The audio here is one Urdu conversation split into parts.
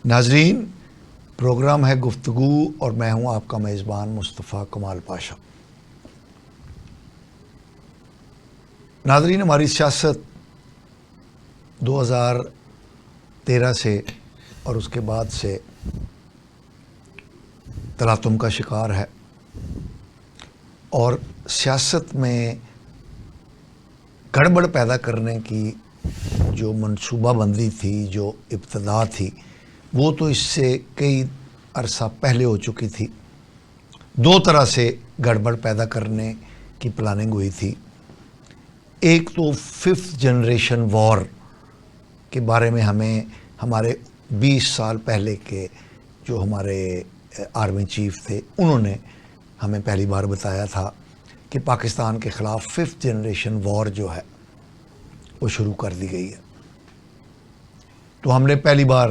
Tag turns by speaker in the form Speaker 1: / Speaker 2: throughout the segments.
Speaker 1: ناظرین، پروگرام ہے گفتگو اور میں ہوں آپ کا میزبان مصطفیٰ کمال پاشا۔ ناظرین، ہماری سیاست 2013 سے اور اس کے بعد سے تلاطم کا شکار ہے، اور سیاست میں گڑبڑ پیدا کرنے کی جو منصوبہ بندی تھی، جو ابتدا تھی، وہ تو اس سے کئی عرصہ پہلے ہو چکی تھی۔ دو طرح سے گڑبڑ پیدا کرنے کی پلاننگ ہوئی تھی۔ ایک تو 5th جنریشن وار کے بارے میں ہمیں ہمارے 20 سال پہلے کے جو ہمارے آرمی چیف تھے، انہوں نے ہمیں پہلی بار بتایا تھا کہ پاکستان کے خلاف 5th جنریشن وار جو ہے وہ شروع کر دی گئی ہے۔ تو ہم نے پہلی بار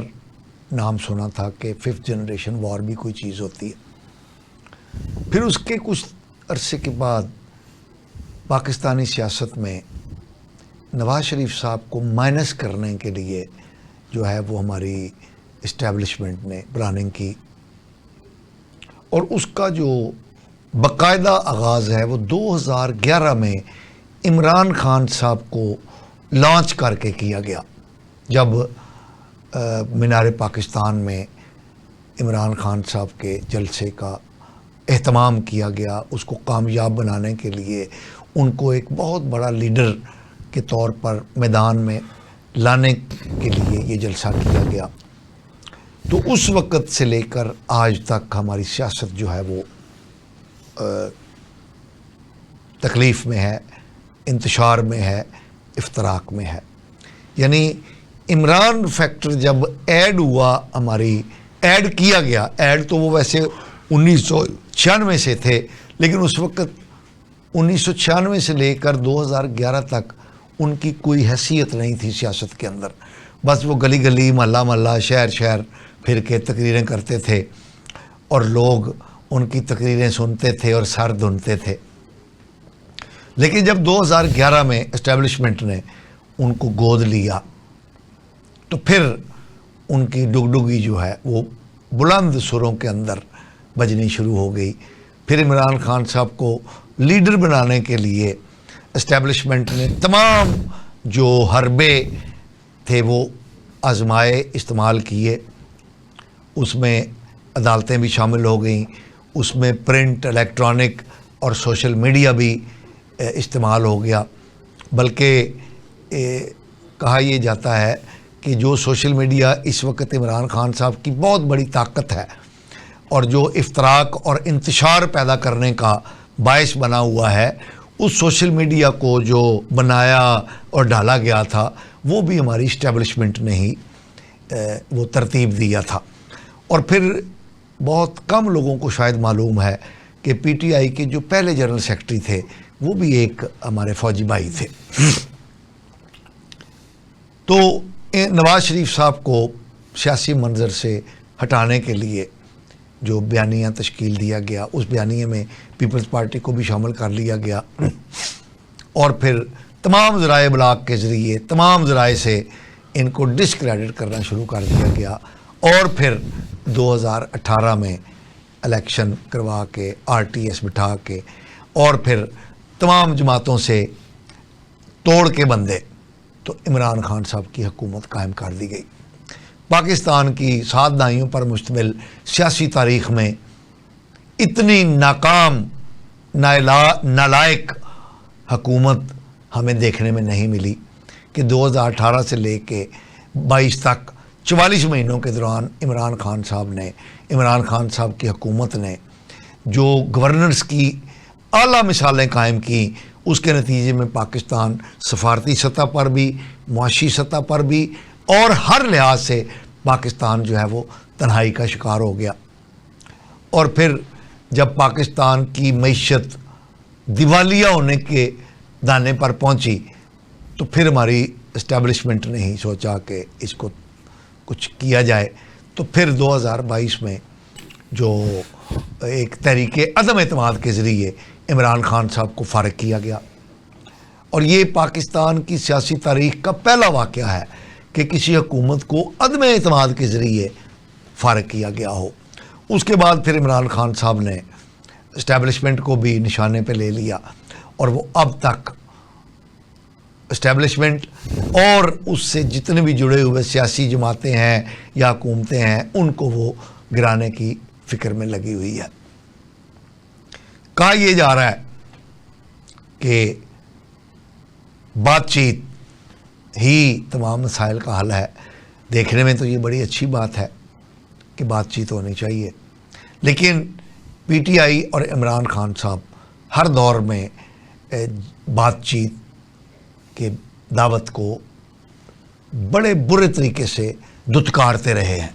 Speaker 1: نام سنا تھا کہ 5th جنریشن وار بھی کوئی چیز ہوتی ہے۔ پھر اس کے کچھ عرصے کے بعد پاکستانی سیاست میں نواز شریف صاحب کو مائنس کرنے کے لیے جو ہے وہ ہماری اسٹیبلشمنٹ نے پلاننگ کی، اور اس کا جو باقاعدہ آغاز ہے وہ 2011 میں عمران خان صاحب کو لانچ کر کے کیا گیا، جب مینار پاکستان میں عمران خان صاحب کے جلسے کا اہتمام کیا گیا۔ اس کو کامیاب بنانے کے لیے ان کو ایک بہت بڑا لیڈر کے طور پر میدان میں لانے کے لیے یہ جلسہ کیا گیا۔ تو اس وقت سے لے کر آج تک ہماری سیاست جو ہے وہ تکلیف میں ہے، انتشار میں ہے، افتراق میں ہے۔ یعنی عمران فیکٹر جب ایڈ ہوا، ہماری ایڈ کیا گیا، ایڈ تو وہ ویسے 1996 سے تھے، لیکن اس وقت 1996 سے لے کر 2011 تک ان کی کوئی حیثیت نہیں تھی سیاست کے اندر۔ بس وہ گلی گلی، محلہ محلہ، شہر شہر پھر کے تقریریں کرتے تھے، اور لوگ ان کی تقریریں سنتے تھے اور سر دھنتے تھے۔ لیکن جب 2011 میں اسٹیبلشمنٹ نے ان کو گود لیا تو پھر ان کی ڈگڈگی جو ہے وہ بلند سروں کے اندر بجنی شروع ہو گئی۔ پھر عمران خان صاحب کو لیڈر بنانے کے لیے اسٹیبلشمنٹ نے تمام جو حربے تھے وہ آزمائے، استعمال کیے۔ اس میں عدالتیں بھی شامل ہو گئیں، اس میں پرنٹ، الیکٹرانک اور سوشل میڈیا بھی استعمال ہو گیا۔ بلکہ کہا یہ جاتا ہے کہ جو سوشل میڈیا اس وقت عمران خان صاحب کی بہت بڑی طاقت ہے اور جو افتراق اور انتشار پیدا کرنے کا باعث بنا ہوا ہے، اس سوشل میڈیا کو جو بنایا اور ڈالا گیا تھا وہ بھی ہماری اسٹیبلشمنٹ نے ہی وہ ترتیب دیا تھا۔ اور پھر بہت کم لوگوں کو شاید معلوم ہے کہ پی ٹی آئی کے جو پہلے جنرل سیکرٹری تھے وہ بھی ایک ہمارے فوجی بھائی تھے۔ تو نواز شریف صاحب کو سیاسی منظر سے ہٹانے کے لیے جو بیانیہ تشکیل دیا گیا، اس بیانیے میں پیپلز پارٹی کو بھی شامل کر لیا گیا، اور پھر تمام ذرائع ابلاغ کے ذریعے تمام ذرائع سے ان کو ڈسکریڈٹ کرنا شروع کر دیا گیا۔ اور پھر 2018 میں الیکشن کروا کے آر ٹی ایس بٹھا کے اور پھر تمام جماعتوں سے توڑ کے بندے تو عمران خان صاحب کی حکومت قائم کر دی گئی۔ پاکستان کی 7 دہائیوں پر مشتمل سیاسی تاریخ میں اتنی ناکام، نالائق حکومت ہمیں دیکھنے میں نہیں ملی کہ 2018 سے لے کے 22 تک 44 مہینوں کے دوران عمران خان صاحب کی حکومت نے جو گورننس کی اعلیٰ مثالیں قائم کی، اس کے نتیجے میں پاکستان سفارتی سطح پر بھی، معاشی سطح پر بھی، اور ہر لحاظ سے پاکستان جو ہے وہ تنہائی کا شکار ہو گیا۔ اور پھر جب پاکستان کی معیشت دیوالیہ ہونے کے دانے پر پہنچی تو پھر ہماری اسٹیبلشمنٹ نے ہی سوچا کہ اس کو کچھ کیا جائے۔ تو پھر 2022 میں جو ایک تحریک عدم اعتماد کے ذریعے عمران خان صاحب کو فارغ کیا گیا، اور یہ پاکستان کی سیاسی تاریخ کا پہلا واقعہ ہے کہ کسی حکومت کو عدم اعتماد کے ذریعے فارغ کیا گیا ہو. اس کے بعد پھر عمران خان صاحب نے اسٹیبلشمنٹ کو بھی نشانے پہ لے لیا اور وہ اب تک اسٹیبلشمنٹ اور اس سے جتنے بھی جڑے ہوئے سیاسی جماعتیں ہیں یا حکومتیں ہیں ان کو وہ گرانے کی فکر میں لگی ہوئی ہے. کہا یہ جا رہا ہے کہ بات چیت ہی تمام مسائل کا حل ہے. دیکھنے میں تو یہ بڑی اچھی بات ہے کہ بات چیت ہونی چاہیے، لیکن پی ٹی آئی اور عمران خان صاحب ہر دور میں بات چیت کے دعوت کو بڑے برے طریقے سے دھتکارتے رہے ہیں،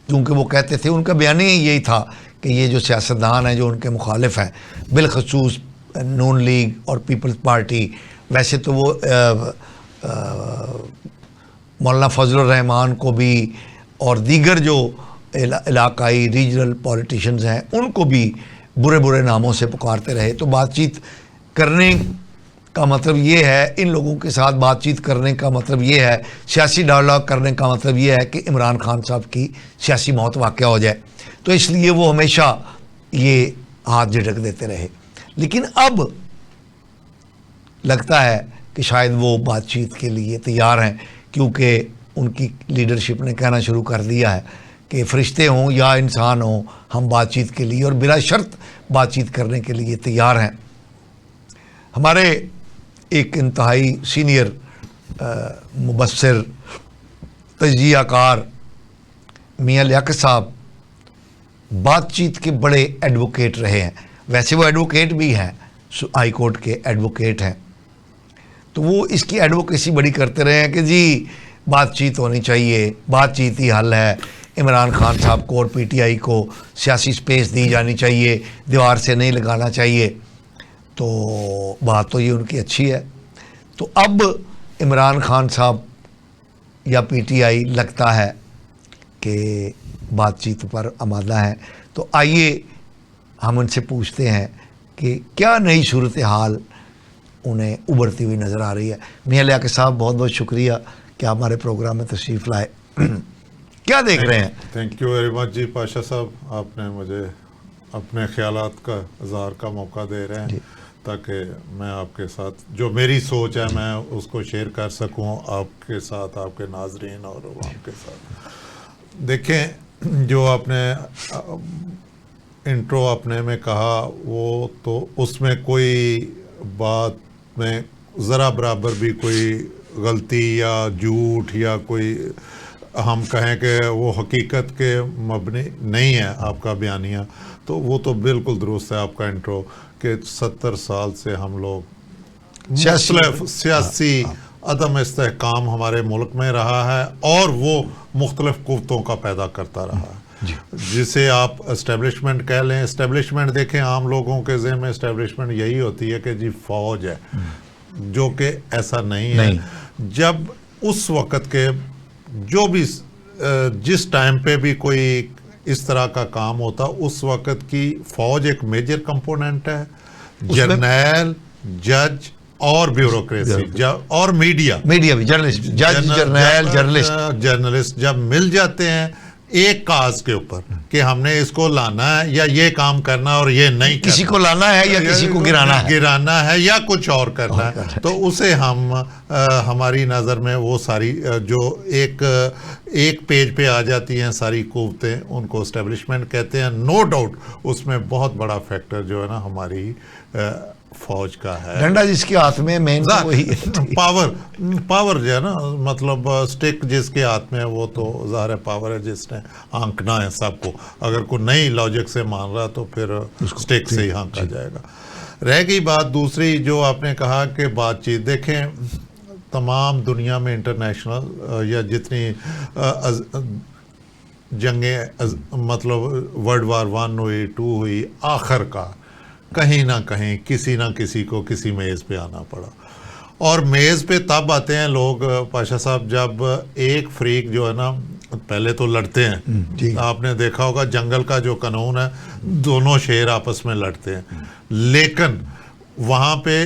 Speaker 1: کیونکہ وہ کہتے تھے، ان کا بیانیہ یہی تھا کہ یہ جو سیاستدان ہیں جو ان کے مخالف ہیں، بالخصوص نون لیگ اور پیپلز پارٹی، ویسے تو وہ مولانا فضل الرحمان کو بھی اور دیگر جو علاقائی ریجنل پولیٹیشنز ہیں ان کو بھی برے برے ناموں سے پکارتے رہے. تو بات چیت کرنے کا مطلب یہ ہے، ان لوگوں کے ساتھ بات چیت کرنے کا مطلب یہ ہے، سیاسی ڈائلاگ کرنے کا مطلب یہ ہے کہ عمران خان صاحب کی سیاسی موت واقع ہو جائے. تو اس لیے وہ ہمیشہ یہ ہاتھ جھٹک دیتے رہے. لیکن اب لگتا ہے کہ شاید وہ بات چیت کے لیے تیار ہیں، کیونکہ ان کی لیڈرشپ نے کہنا شروع کر دیا ہے کہ فرشتے ہوں یا انسان ہوں، ہم بات چیت کے لیے اور بلا شرط بات چیت کرنے کے لیے تیار ہیں. ہمارے ایک انتہائی سینئر مبصر تجزیہ کار میاں لیاقت صاحب بات چیت کے بڑے ایڈوکیٹ رہے ہیں. ویسے وہ ایڈوکیٹ بھی ہیں، ہائی کورٹ کے ایڈوکیٹ ہیں، تو وہ اس کی ایڈوکیسی بڑی کرتے رہے ہیں کہ جی بات چیت ہونی چاہیے، بات چیت ہی حل ہے، عمران خان صاحب کو اور پی ٹی آئی کو سیاسی سپیس دی جانی چاہیے، دیوار سے نہیں لگانا چاہیے. تو بات تو یہ ان کی اچھی ہے. تو اب عمران خان صاحب یا پی ٹی آئی لگتا ہے کہ بات چیت پر آمادہ ہیں. تو آئیے ہم ان سے پوچھتے ہیں کہ کیا نئی صورتحال انہیں ابھرتی ہوئی نظر آ رہی ہے. میاں لیاقت صاحب بہت بہت شکریہ کہ آپ ہمارے پروگرام میں تشریف لائے. کیا دیکھ رہے ہیں؟
Speaker 2: تھینک یو ویری مچ جی پاشا صاحب، آپ نے مجھے اپنے خیالات کا اظہار کا موقع دے رہے ہیں تاکہ میں آپ کے ساتھ جو میری سوچ ہے میں اس کو شیئر کر سکوں آپ کے ساتھ، آپ کے ناظرین اور عوام کے ساتھ. دیکھیں، جو آپ نے انٹرو اپنے میں کہا وہ تو اس میں کوئی بات میں ذرا برابر بھی کوئی غلطی یا جھوٹ یا کوئی ہم کہیں کہ وہ حقیقت کے مبنی نہیں ہے آپ کا بیانیہ، تو وہ تو بالکل درست ہے آپ کا انٹرو کہ 70 سال سے ہم لوگ مختلف سیاسی عدم استحکام ہمارے ملک میں رہا ہے اور وہ مختلف قوتوں کا پیدا کرتا رہا ہے، جسے آپ اسٹیبلشمنٹ کہہ لیں. اسٹیبلشمنٹ دیکھیں عام لوگوں کے ذہن میں اسٹیبلشمنٹ یہی ہوتی ہے کہ جی فوج ہے، جو کہ ایسا نہیں ہے. جب اس وقت کے جو بھی جس ٹائم پہ بھی کوئی اس طرح کا کام ہوتا اس وقت کی فوج ایک میجر کمپوننٹ ہے، جرنیل، جج اور بیوروکریسی اور میڈیا بھی،
Speaker 1: جرنلسٹ، جج، جرنیل،
Speaker 2: جرنلسٹ جب مل جاتے ہیں ایک کاز کے اوپر کہ ہم نے اس کو لانا ہے یا یہ کام کرنا اور یہ نہیں کرنا،
Speaker 1: کسی کو لانا ہے یا کسی کو
Speaker 2: گرانا ہے یا کچھ اور کرنا ہے، تو اسے ہم ہماری نظر میں وہ ساری جو ایک پیج پہ آ جاتی ہیں ساری قوتیں، ان کو اسٹیبلشمنٹ کہتے ہیں. نو ڈاؤٹ اس میں بہت بڑا فیکٹر جو ہے نا ہماری فوج کا ہے.
Speaker 1: ڈنڈا جس کے ہاتھ میں مین وہی
Speaker 2: پاور جو ہے نا، مطلب سٹک جس کے ہاتھ میں وہ تو ظاہر پاور ہے جس نے ہانکنا ہے سب کو. اگر کوئی نئی لاجک سے مان رہا تو پھر سٹک سے ہی ہانکا جائے گا. رہ گئی بات دوسری جو آپ نے کہا کہ بات چیت، دیکھیں تمام دنیا میں انٹرنیشنل یا جتنی جنگیں مطلب ورلڈ وار 1 ہوئی، 2 ہوئی، آخر کا کہیں نہ کہیں کسی نہ کسی کو کسی میز پہ آنا پڑا. اور میز پہ تب آتے ہیں لوگ پاشا صاحب جب ایک فریق جو ہے نا پہلے تو لڑتے ہیں. آپ نے دیکھا ہوگا جنگل کا جو قانون ہے، دونوں شیر آپس میں لڑتے ہیں، لیکن وہاں پہ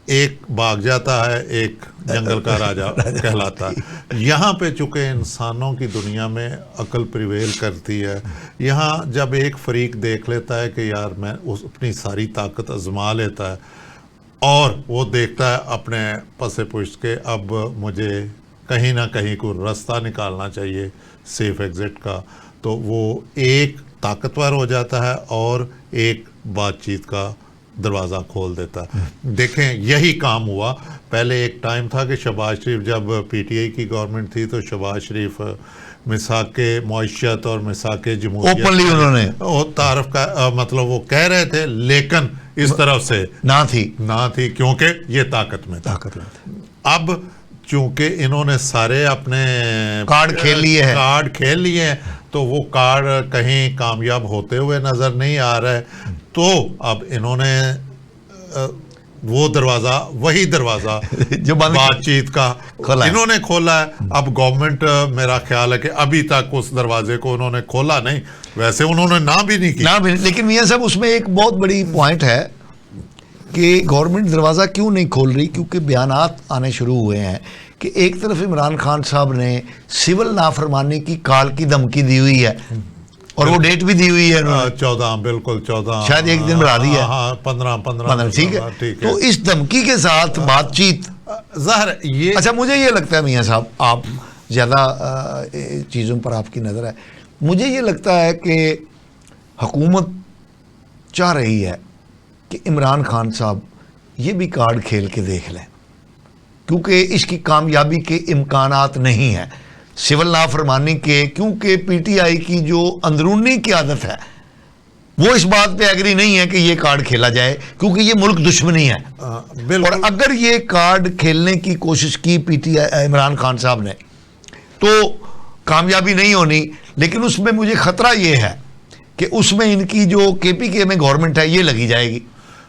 Speaker 2: ایک بھاگ جاتا ہے، ایک جنگل کا راجا کہلاتا ہے۔ یہاں پہ چونکہ انسانوں کی دنیا میں عقل پریویل کرتی ہے، یہاں جب ایک فریق دیکھ لیتا ہے کہ یار میں اپنی ساری طاقت آزما لیتا ہے اور وہ دیکھتا ہے اپنے پس پشت کے اب مجھے کہیں نہ کہیں کوئی راستہ نکالنا چاہیے سیف ایگزٹ کا، تو وہ ایک طاقتور ہو جاتا ہے اور ایک بات چیت کا دروازہ کھول دیتا ہے۔ دیکھیں یہی کام ہوا، پہلے ایک ٹائم تھا کہ شہباز شریف جب پی ٹی آئی کی گورنمنٹ تھی تو شہباز شریف مساق معیشت اور مساق جمہوریت
Speaker 1: اوپنلی انہوں نے
Speaker 2: تعارف کا مطلب وہ کہہ رہے تھے، لیکن اس طرف سے
Speaker 1: نہ تھی
Speaker 2: کیونکہ یہ طاقت میں تھا۔ اب چونکہ انہوں نے سارے اپنے
Speaker 1: کارڈ
Speaker 2: کھیل لیے ہیں تو وہ کارڈ کہیں کامیاب ہوتے ہوئے نظر نہیں آ رہا ہے، تو اب انہوں نے وہی دروازہ جو بات چیت کا انہوں نے کھولا ہے۔ اب گورنمنٹ میرا خیال ہے کہ ابھی تک اس دروازے کو انہوں نے کھولا نہیں، ویسے انہوں نے نہ بھی نہیں کیا،
Speaker 1: لیکن میاں صاحب اس میں ایک بہت بڑی پوائنٹ ہے کہ گورنمنٹ دروازہ کیوں نہیں کھول رہی، کیونکہ بیانات آنے شروع ہوئے ہیں کہ ایک طرف عمران خان صاحب نے سول نافرمانی کی کال کی دھمکی دی ہوئی ہے اور وہ ڈیٹ بھی دی ہوئی ہے
Speaker 2: 14 بالکل 14
Speaker 1: شاید ایک دن بڑھا دی ہے
Speaker 2: 15
Speaker 1: ٹھیک ہے۔ تو اس دھمکی کے ساتھ بات چیت
Speaker 2: ظاہر یہ
Speaker 1: اچھا مجھے یہ لگتا ہے میاں صاحب، آپ زیادہ چیزوں پر آپ کی نظر ہے، مجھے یہ لگتا ہے کہ حکومت چاہ رہی ہے کہ عمران خان صاحب یہ بھی کارڈ کھیل کے دیکھ لیں، کیونکہ اس کی کامیابی کے امکانات نہیں ہیں سول نافرمانی کے، کیونکہ پی ٹی آئی کی جو اندرونی قیادت ہے وہ اس بات پہ ایگری نہیں ہے کہ یہ کارڈ کھیلا جائے، کیونکہ یہ ملک دشمنی ہے، اور اگر یہ کارڈ کھیلنے کی کوشش کی P T I Imran Khan صاحب نے تو کامیابی نہیں ہونی، لیکن اس میں مجھے خطرہ یہ ہے کہ اس میں ان کی جو کے پی کے میں گورنمنٹ ہے یہ لگی جائے گی۔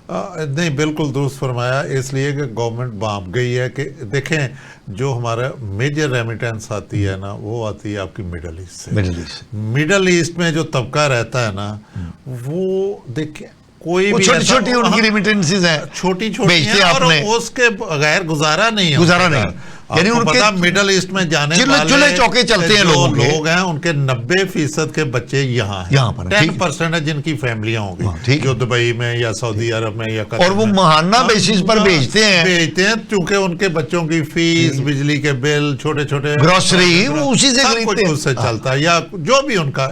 Speaker 2: نہیں بالکل درست فرمایا، اس لیے کہ گورنمنٹ بانپ گئی ہے کہ دیکھیں جو ہمارا میجر ریمیٹنس آتی ہے نا وہ آتی ہے آپ کی مڈل ایسٹ سے۔ مڈل ایسٹ میں جو طبقہ رہتا ہے نا وہ دیکھیں کوئی بھی
Speaker 1: چھوٹی چھوٹی ان کی ریمیٹنسز ہیں،
Speaker 2: چھوٹی ہیں اور اس کے بغیر گزارا نہیں یعنی ان کے مڈل ایسٹ میں جانے والے
Speaker 1: چوکے چلتے ہیں
Speaker 2: لوگ ہیں، ان کے 90% کے بچے یہاں ہیں، 10% ہے جن کی فیملیاں ہوں گی جو دبئی میں یا سعودی عرب میں یا قطر،
Speaker 1: اور وہ ماہانہ بیسس پر بھیجتے ہیں
Speaker 2: چونکہ ان کے بچوں کی فیس، بجلی کے بل، چھوٹے چھوٹے
Speaker 1: گروسری وہ اسی سے
Speaker 2: خریدتے ہیں، اس سے چلتا ہے، یا جو بھی ان کا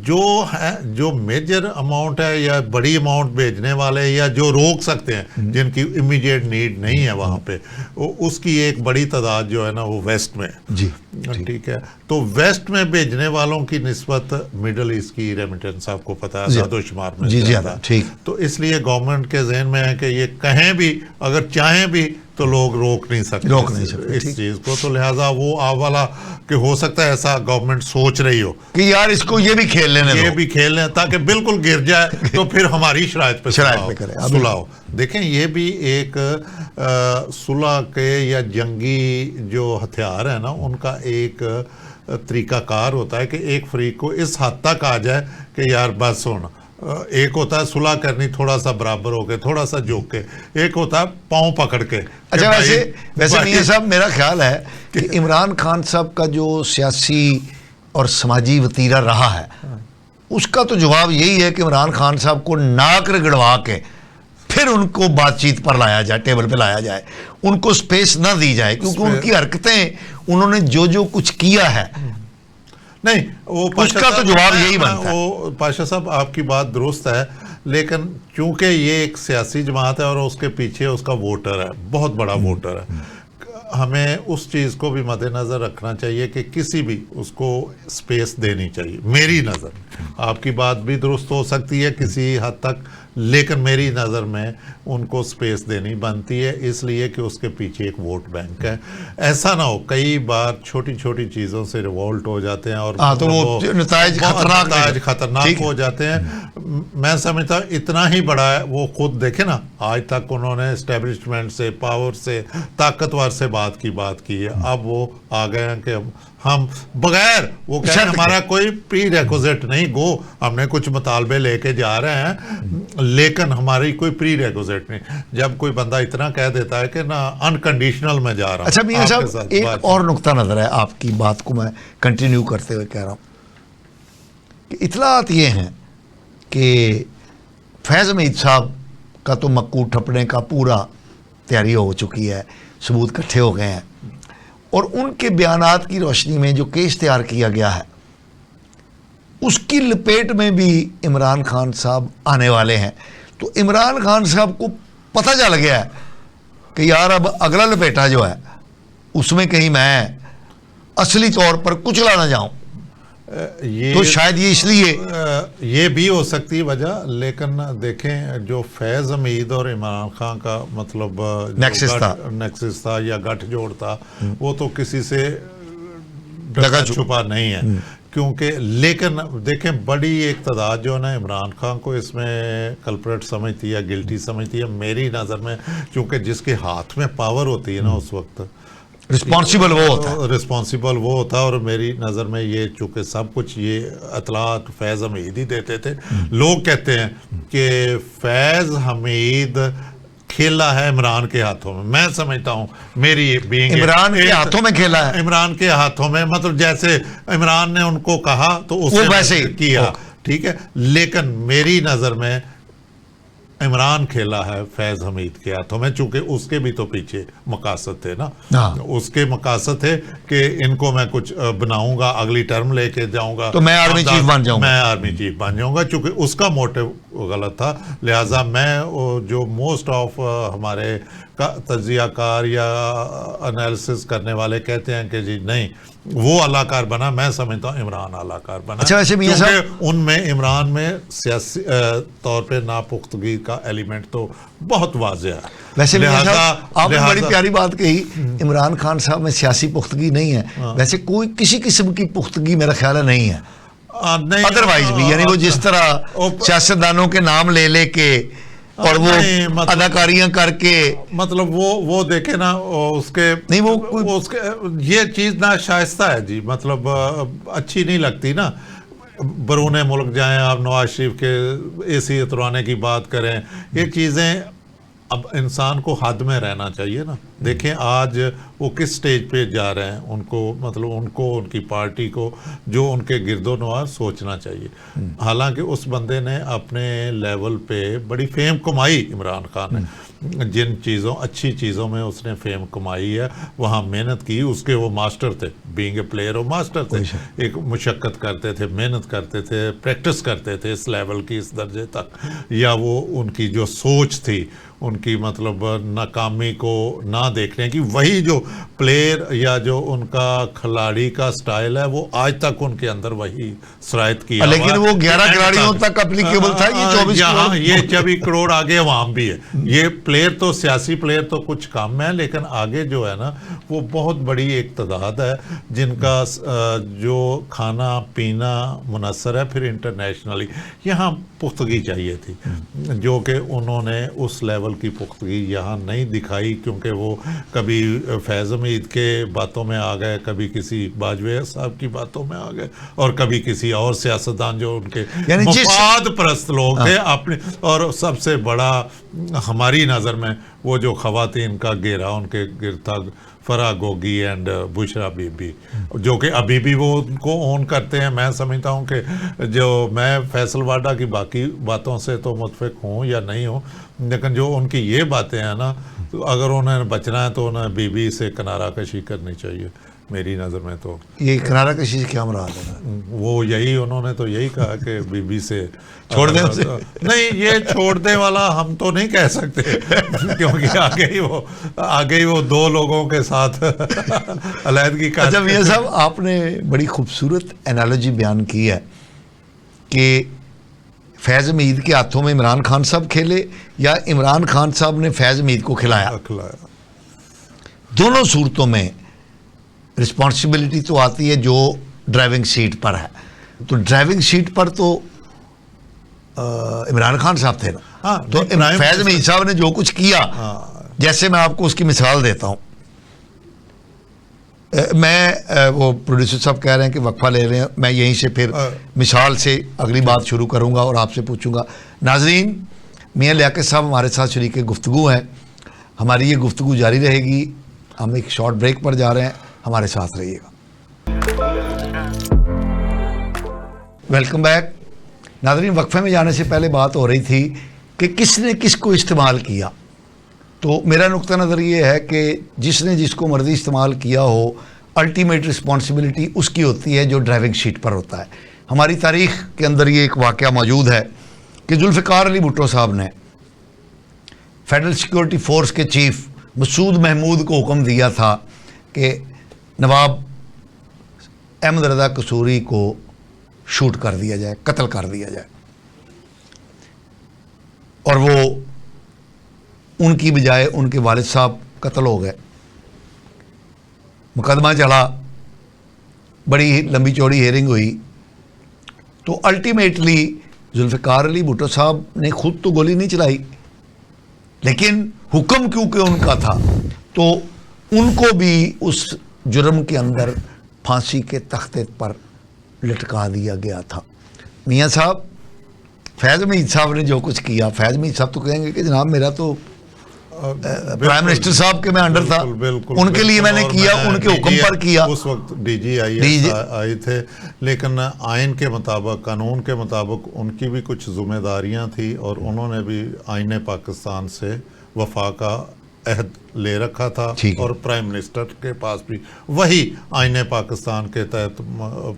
Speaker 2: جو میجر اماؤنٹ ہے یا بڑی اماؤنٹ بھیجنے والے یا جو روک سکتے ہیں جن کی امیڈیٹ نیڈ نہیں ہے وہاں پہ، اس کی ایک بڑی تعداد جو ہے نا وہ ویسٹ میں، ٹھیک ہے، تو ویسٹ میں بھیجنے والوں کی نسبت مڈل ایسٹ کی ریمیٹنس آپ کو پتہ ہے زیادہ شمار میں زیادہ، تو اس لیے گورنمنٹ کے ذہن میں ہے کہ یہ کہیں بھی اگر چاہیں بھی تو لوگ روک نہیں سکتے اس چیز کو، تو لہٰذا وہ والا کہ ہو سکتا ہے ایسا گورنمنٹ سوچ رہی ہو
Speaker 1: کہ یار اس کو یہ بھی کھیل لیں
Speaker 2: تاکہ بالکل گر جائے تو پھر ہماری شرائط پہ صلح ہو۔ دیکھیں یہ بھی ایک صلح کے یا جنگی جو ہتھیار ہیں نا ان کا ایک طریقہ کار ہوتا ہے کہ ایک فریق کو اس حد تک آ جائے کہ یار بس ہونا، ایک ہوتا ہے صلح کرنی تھوڑا سا برابر ہو کے تھوڑا سا جھک کے، ایک ہوتا ہے پاؤں پکڑ کے۔
Speaker 1: اچھا ویسے میاں صاحب میرا خیال ہے کہ عمران خان صاحب کا جو سیاسی اور سماجی وتیرہ رہا ہے اس کا تو جواب یہی ہے کہ عمران خان صاحب کو ناک رگڑوا کے پھر ان کو بات چیت پر لایا جائے، ٹیبل پہ لایا جائے، ان کو سپیس نہ دی جائے، کیونکہ ان کی حرکتیں انہوں نے جو کچھ کیا ہے
Speaker 2: نہیں وہ
Speaker 1: اس کا تو جواب یہی بنتا ہے۔
Speaker 2: وہ پاشا صاحب آپ کی بات درست ہے، لیکن چونکہ یہ ایک سیاسی جماعت ہے اور اس کے پیچھے اس کا ووٹر ہے، بہت بڑا ووٹر ہے، ہمیں اس چیز کو بھی مد نظر رکھنا چاہیے کہ کسی بھی اس کو سپیس دینی چاہیے، میری نظر، آپ کی بات بھی درست ہو سکتی ہے کسی حد تک، لیکن میری نظر میں ان کو سپیس دینی بنتی ہے، اس لیے کہ اس کے پیچھے ایک ووٹ بینک ہے۔ ایسا نہ ہو کئی بار چھوٹی چھوٹی چیزوں سے ریوولٹ ہو جاتے ہیں اور
Speaker 1: نتائج
Speaker 2: خطرناک ہو جاتے ہیں۔ میں سمجھتا ہوں اتنا ہی بڑا ہے، وہ خود دیکھیں نا آج تک انہوں نے اسٹیبلشمنٹ سے، پاور سے، طاقتور سے بات کی ہے، اب وہ آ گئے ہیں کہ ہم بغیر وہ کہہ رہے ہیں ہمارا کوئی پری ریکوزٹ نہیں، گو ہم نے کچھ مطالبے لے کے جا رہے ہیں لیکن ہماری کوئی پری ریگوزیٹ نہیں. جب کوئی بندہ اتنا کہہ دیتا ہے کہ نا انکنڈیشنل میں جا رہا ہوں.
Speaker 1: اچھا میاں صاحب ایک اور نقطہ نظر ہے آپ کی بات کو میں کنٹینیو کرتے ہوئے کہہ رہا ہوں کہ اطلاعات یہ ہیں کہ فیض حمید صاحب کا تو مکو ٹھپنے کا پورا تیاری ہو چکی ہے, ثبوت کٹھے ہو گئے ہیں, اور ان کے بیانات کی روشنی میں جو کیس تیار کیا گیا ہے اس کی لپیٹ میں بھی عمران خان صاحب آنے والے ہیں. تو عمران خان صاحب کو پتہ چل گیا ہے کہ یار اب اگلا لپیٹا جو ہے اس میں کہیں میں اصلی طور پر کچلا نہ جاؤں. تو شاید یہ اس لیے
Speaker 2: یہ بھی ہو سکتی وجہ. لیکن دیکھیں جو فیض حمید اور عمران خان کا مطلب نیکسس تھا یا گٹھ جوڑ تھا وہ تو کسی سے ڈھکا چھپا نہیں ہے, کیونکہ لیکن دیکھیں بڑی ایک تعداد جو ہے نا عمران خان کو اس میں کلپریٹ سمجھتی ہے, گلٹی سمجھتی ہے. میری نظر میں چونکہ جس کے ہاتھ میں پاور ہوتی ہے نا اس وقت
Speaker 1: رسپانسیبل وہ ہوتا ہے, اور میری نظر میں یہ چونکہ سب کچھ یہ اطلاعات فیض حمید ہی دیتے تھے. لوگ کہتے ہیں کہ فیض حمید کھیلا ہے عمران کے ہاتھوں میں. میں سمجھتا ہوں میری بینگ عمران کے ہاتھوں میں کھیلا ہے,
Speaker 2: عمران کے ہاتھوں میں مطلب جیسے عمران نے ان کو کہا تو اس نے ویسے کیا, ٹھیک ہے. لیکن میری نظر میں عمران کھیلا ہے فیض حمید کے ہاتھوں میں, چونکہ اس کے بھی تو پیچھے مقاصد تھے نا. اس کے مقاصد تھے کہ ان کو میں کچھ بناؤں گا, اگلی ٹرم لے کے جاؤں گا
Speaker 1: تو میں آرمی چیف
Speaker 2: بن جاؤں گا, چونکہ اس کا موٹو غلط تھا. لہٰذا میں جو موسٹ آف ہمارے تجزیہ کار یا انالیسس کرنے والے کہتے ہیں کہ جی نہیں وہ اعلیٰ کار بنا, میں سمجھتا ہوں عمران اعلیٰ کار بنا. کیونکہ ان میں عمران میں سیاسی طور پہ ناپختگی کا ایلیمنٹ تو بہت واضح ہے.
Speaker 1: ویسے آپ نے بڑی پیاری بات کہی, عمران خان صاحب میں سیاسی پختگی نہیں ہے. ویسے کوئی کسی قسم کی پختگی میرا خیال ہے نہیں ہے ادروائز بھی, یعنی وہ جس طرح سیاستدانوں کے نام لے لے کے اور وہ اداکاریاں کر کے
Speaker 2: مطلب وہ دیکھیں نا اس کے نہیں وہ اس کے یہ چیز ناشائستہ ہے جی, مطلب اچھی نہیں لگتی نا. برون ملک جائیں آپ, نواز شریف کے اے سی اتروانے کی بات کریں, یہ چیزیں اب انسان کو حد میں رہنا چاہیے نا. دیکھیں آج وہ کس سٹیج پہ جا رہے ہیں, ان کو مطلب ان کی پارٹی کو جو ان کے گرد و نواح سوچنا چاہیے. حالانکہ اس بندے نے اپنے لیول پہ بڑی فیم کمائی, عمران خان نے جن اچھی چیزوں میں اس نے فیم کمائی ہے وہاں محنت کی. اس کے وہ ماسٹر تھے, بینگ اے پلیئر وہ ماسٹر تھے, ایک مشقت کرتے تھے, محنت کرتے تھے, پریکٹس کرتے تھے اس لیول کی, اس درجے تک. یا وہ ان کی جو سوچ تھی, ان کی مطلب ناکامی کو نہ دیکھنے کی, وہی جو پلیئر یا جو ان کا کھلاڑی کا سٹائل ہے وہ آج تک ان کے اندر وہی سرایت کیا.
Speaker 1: لیکن وہ 11 کھلاڑیوں تک اپلیکیبل تھا,
Speaker 2: یہ 24 کروڑ آگے عوام بھی ہے. یہ پلیئر تو سیاسی پلیئر تو کچھ کم ہے, لیکن آگے جو ہے نا وہ بہت بڑی ایک تعداد ہے جن کا جو کھانا پینا منحصر ہے. پھر انٹرنیشنلی یہاں پختگی چاہیے تھی, جو کہ انہوں نے اس لیول کی پختگی یہاں نہیں دکھائی, کیونکہ وہ کبھی فیض حمید کے باتوں میں آ گئے, کبھی کسی باجوہ صاحب کی باتوں میں آ گئے, اور کبھی کسی اور سیاستدان جو ان کے مفاد پرست لوگ تھے اپنے. اور سب سے بڑا ہماری نظر میں وہ جو خواتین کا گھیرا ان کے گرد تھا, فرح Gogi and Bushra be be, جو کہ ابھی بھی وہ ان کو اون کرتے ہیں. میں سمجھتا ہوں کہ جو میں فیصل واڈا کی باقی باتوں سے تو متفق ہوں یا نہیں ہوں, لیکن جو ان کی یہ باتیں ہیں نا, تو اگر انہیں بچنا ہے تو انہیں بی بی سے کنارہ کشی کرنی چاہیے میری نظر میں. تو
Speaker 1: یہ کنارہ کشی سے کیا مراد ہے؟
Speaker 2: وہ یہی انہوں نے تو یہی کہا کہ بی بی سے
Speaker 1: چھوڑ دیں.
Speaker 2: نہیں یہ چھوڑ دے والا ہم تو نہیں کہہ سکتے, کیونکہ آگے ہی وہ 2 لوگوں کے ساتھ علیحدگی کا.
Speaker 1: اچھا میاں صاحب آپ نے بڑی خوبصورت انالوجی بیان کی ہے کہ فیض حمید کے ہاتھوں میں عمران خان صاحب کھیلے یا عمران خان صاحب نے فیض حمید کو کھلایا. دونوں صورتوں میں رسپانسبلٹی تو آتی ہے جو ڈرائیونگ سیٹ پر ہے. تو ڈرائیونگ سیٹ پر تو عمران خان صاحب تھے نا, تو فیض حمید صاحب نے جو کچھ کیا, جیسے میں آپ کو اس کی مثال دیتا ہوں. میں وہ پروڈیوسر صاحب کہہ رہے ہیں کہ وقفہ لے رہے ہیں, میں یہیں سے پھر مثال سے اگلی بات شروع کروں گا اور آپ سے پوچھوں گا. ناظرین میاں لیاقت صاحب ہمارے ساتھ شریک گفتگو ہیں. ہماری یہ گفتگو جاری رہے گی. ہم ایک شارٹ بریک پر جا رہے ہیں, ہمارے ساتھ رہیے گا. Welcome back. ناظرین, وقفے میں جانے سے پہلے بات ہو رہی تھی کہ کس نے کس کو استعمال کیا. تو میرا نقطہ نظر یہ ہے کہ جس نے جس کو مرضی استعمال کیا ہو, الٹیمیٹ رسپانسبلٹی اس کی ہوتی ہے جو ڈرائیونگ سیٹ پر ہوتا ہے. ہماری تاریخ کے اندر یہ ایک واقعہ موجود ہے کہ ذوالفقار علی بھٹو صاحب نے فیڈرل سیکورٹی فورس کے چیف مسعود محمود کو حکم دیا تھا کہ نواب احمد رضا قصوری کو شوٹ کر دیا جائے, قتل کر دیا جائے. اور وہ ان کی بجائے ان کے والد صاحب قتل ہو گئے. مقدمہ چلا, بڑی لمبی چوڑی ہیئرنگ ہوئی. تو الٹیمیٹلی ذوالفقار علی بھٹو صاحب نے خود تو گولی نہیں چلائی, لیکن حکم کیونکہ ان کا تھا تو ان کو بھی اس جرم کے اندر پھانسی کے تختے پر لٹکا دیا گیا تھا. میاں صاحب, فیض مید صاحب نے جو کچھ کیا, فیض مید صاحب تو کہیں گے کہ جناب میرا تو پرائم منسٹر صاحب کے میں انڈر تھا, ان کے لیے میں نے کیا, ان کے حکم پر کیا.
Speaker 2: اس وقت ڈی جی آئی تھے, لیکن آئین کے مطابق, قانون کے مطابق ان کی بھی کچھ ذمہ داریاں تھیں اور انہوں نے بھی آئین پاکستان سے وفا کا عہد لے رکھا تھا, اور پرائم منسٹر کے پاس بھی وہی آئین پاکستان کے تحت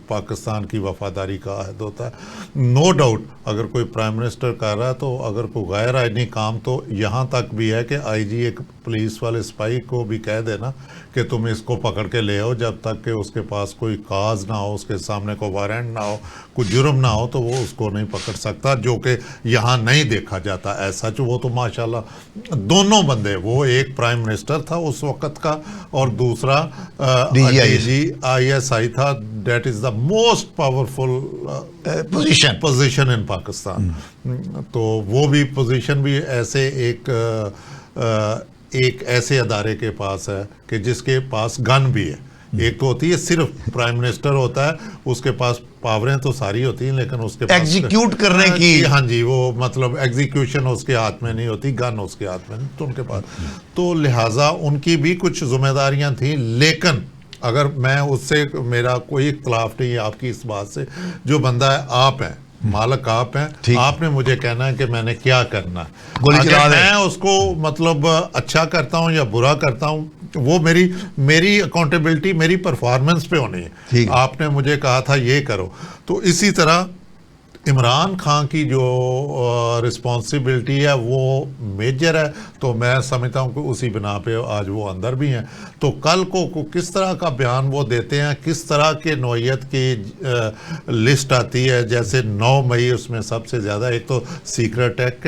Speaker 2: پاکستان کی وفاداری کا عہد ہوتا ہے. نو ڈاؤٹ اگر کوئی پرائم منسٹر کر رہا ہے تو اگر کوئی غیر آئینی کام, تو یہاں تک بھی ہے کہ آئی جی ایک پولیس والے سپاہی کو بھی کہہ دینا کہ تم اس کو پکڑ کے لے آؤ, جب تک کہ اس کے پاس کوئی کاز نہ ہو, اس کے سامنے کوئی وارنٹ نہ ہو, کوئی جرم نہ ہو, تو وہ اس کو نہیں پکڑ سکتا, جو کہ یہاں نہیں دیکھا جاتا ایسا. وہ تو ماشاءاللہ دونوں بندے, وہ ایک پرائم منسٹر تھا اس وقت کا اور دوسرا D G I S I تھا. That is the most powerful position in Pakistan. تو وہ بھی پوزیشن بھی ایسے ایک ایسے ادارے کے پاس ہے کہ جس کے پاس گن بھی ہے. ایک تو ہوتی ہے صرف پرائم منسٹر ہوتا ہے, اس کے پاس پاوریں تو ساری ہوتی ہیں, لیکن اس کے پاس
Speaker 1: ایگزیکیوٹ کرنے کی,
Speaker 2: ہاں جی, وہ مطلب ایگزیکیوشن اس کے ہاتھ میں نہیں ہوتی, گن اس کے ہاتھ میں نہیں, تو ان کے پاس, تو لہٰذا ان کی بھی کچھ ذمہ داریاں تھیں. لیکن اگر میں اس سے, میرا کوئی اختلاف نہیں ہے آپ کی اس بات سے, جو بندہ ہے آپ ہیں, مالک آپ ہیں, آپ نے مجھے کہنا ہے کہ میں نے کیا کرنا ہے. اگر میں اس کو مطلب اچھا کرتا ہوں یا برا کرتا ہوں, وہ میری اکاؤنٹیبلٹی میری پرفارمنس پہ ہونی ہے. آپ نے مجھے کہا تھا یہ کرو, تو اسی طرح عمران خان کی جو رسپانسبلٹی ہے وہ میجر ہے. تو میں سمجھتا ہوں کہ اسی بنا پہ آج وہ اندر بھی ہیں. تو کل کو کس طرح کا بیان وہ دیتے ہیں, کس طرح کے نوعیت کی لسٹ آتی ہے, جیسے 9 مئی اس میں سب سے زیادہ, ایک تو سیکرٹ ایکٹ